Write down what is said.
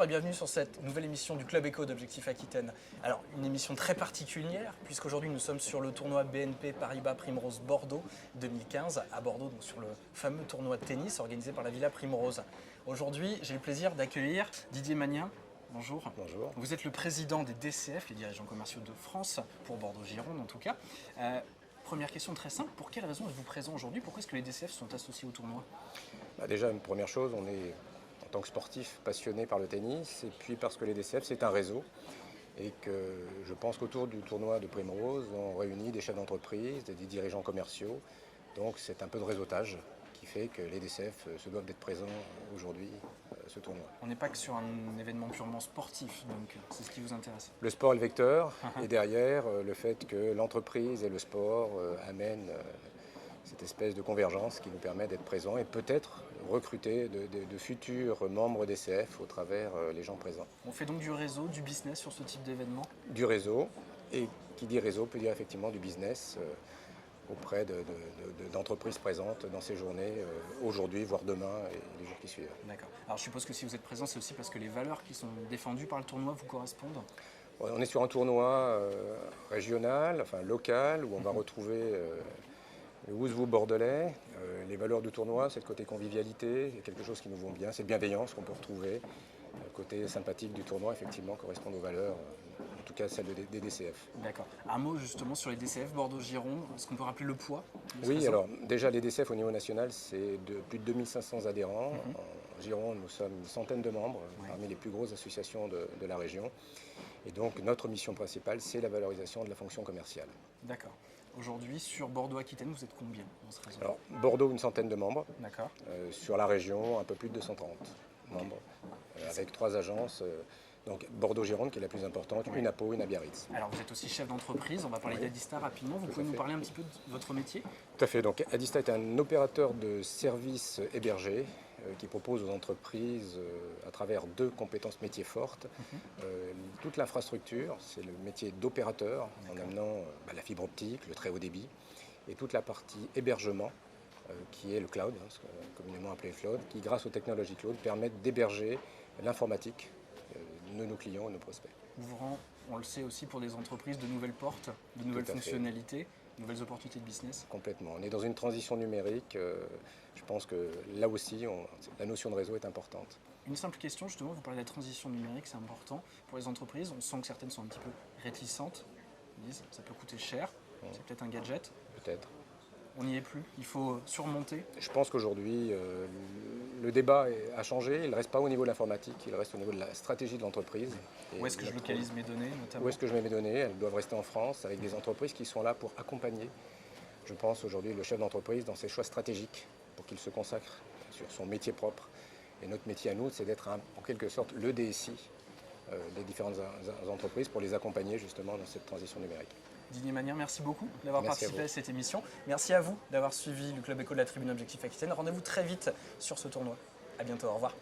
Bonjour et bienvenue sur cette nouvelle émission du Club Éco d'Objectif Aquitaine. Alors, une émission très particulière, puisqu'aujourd'hui nous sommes sur le tournoi BNP Paribas Primrose Bordeaux 2015, à Bordeaux, donc sur le fameux tournoi de tennis organisé par la Villa Primrose. Aujourd'hui, j'ai le plaisir d'accueillir Didier Magnien. Bonjour. Bonjour. Vous êtes le président des DCF, les dirigeants commerciaux de France, pour Bordeaux-Gironde en tout cas. Première question très simple, pour quelles raisons êtes-vous présent aujourd'hui? Pourquoi est-ce que les DCF sont associés au tournoi? Déjà, une première chose, on est en tant que sportif passionné par le tennis, et puis parce que les DCF c'est un réseau, et que je pense qu'autour du tournoi de Primrose, on réunit des chefs d'entreprise, des dirigeants commerciaux, donc c'est un peu de réseautage qui fait que les DCF se doivent d'être présents aujourd'hui à ce tournoi. On n'est pas que sur un événement purement sportif, donc c'est ce qui vous intéresse. Le sport est le vecteur, et derrière, le fait que l'entreprise et le sport amènent cette espèce de convergence qui nous permet d'être présents et peut-être recruter de futurs membres DCF au travers les gens présents. On fait donc du réseau, du business sur ce type d'événement? Du réseau, et qui dit réseau peut dire effectivement du business auprès d'entreprises présentes dans ces journées, aujourd'hui, voire demain et les jours qui suivent. D'accord. Alors je suppose que si vous êtes présent, c'est aussi parce que les valeurs qui sont défendues par le tournoi vous correspondent? On est sur un tournoi régional, enfin local, où on va retrouver le Ouzvou bordelais. Les valeurs du tournoi, c'est le côté convivialité, c'est quelque chose qui nous vont bien, c'est bienveillance qu'on peut retrouver. Le côté sympathique du tournoi, effectivement, correspond aux valeurs, en tout cas celles des DCF. D'accord. Un mot justement sur les DCF Bordeaux-Gironde, est-ce qu'on peut rappeler le poids de ce Oui, réseau? alors déjà les DCF au niveau national, c'est de plus de 2500 adhérents. En Gironde, nous sommes une centaine de membres, parmi les plus grosses associations de la région. Et donc notre mission principale, c'est la valorisation de la fonction commerciale. D'accord. Aujourd'hui, sur Bordeaux-Aquitaine, vous êtes combien dans ce réseau? Alors Bordeaux, une centaine de membres. D'accord. Sur la région, un peu plus de 230 membres, avec 3 agences. Donc Bordeaux-Gironde qui est la plus importante, une à Pau, une à Biarritz. Alors vous êtes aussi chef d'entreprise, on va parler d'Adista rapidement. Vous pouvez nous parler un petit peu de votre métier? Tout à fait. Donc Adista est un opérateur de services hébergés qui propose aux entreprises, à travers 2 compétences métiers fortes, toute l'infrastructure, c'est le métier d'opérateur, en amenant la fibre optique, le très haut débit, et toute la partie hébergement, qui est le cloud, communément appelé cloud, qui grâce aux technologies cloud permettent d'héberger l'informatique de nos clients et nos prospects. Ouvrant, on le sait aussi pour des entreprises, de nouvelles portes, de nouvelles fonctionnalités, de nouvelles opportunités de business. Complètement. On est dans une transition numérique. Je pense que là aussi, la notion de réseau est importante. Une simple question, justement, vous parlez de la transition numérique, c'est important pour les entreprises. On sent que certaines sont un petit peu réticentes. Ils disent ça peut coûter cher, c'est peut-être un gadget. Peut-être. On n'y est plus, il faut surmonter. Je pense qu'aujourd'hui, le débat a changé. Il ne reste pas au niveau de l'informatique, il reste au niveau de la stratégie de l'entreprise. Où est-ce que je localise mes données, notamment? Où est-ce que je mets mes données? Elles doivent rester en France, avec des entreprises qui sont là pour accompagner, je pense, aujourd'hui, le chef d'entreprise dans ses choix stratégiques, pour qu'il se consacre sur son métier propre. Et notre métier à nous, c'est d'être en quelque sorte le DSI des différentes entreprises pour les accompagner justement dans cette transition numérique. Didier Magnien, merci beaucoup d'avoir participé à cette émission. Merci à vous d'avoir suivi le Club Éco de la Tribune Objectif Aquitaine. Rendez-vous très vite sur ce tournoi. À bientôt, au revoir.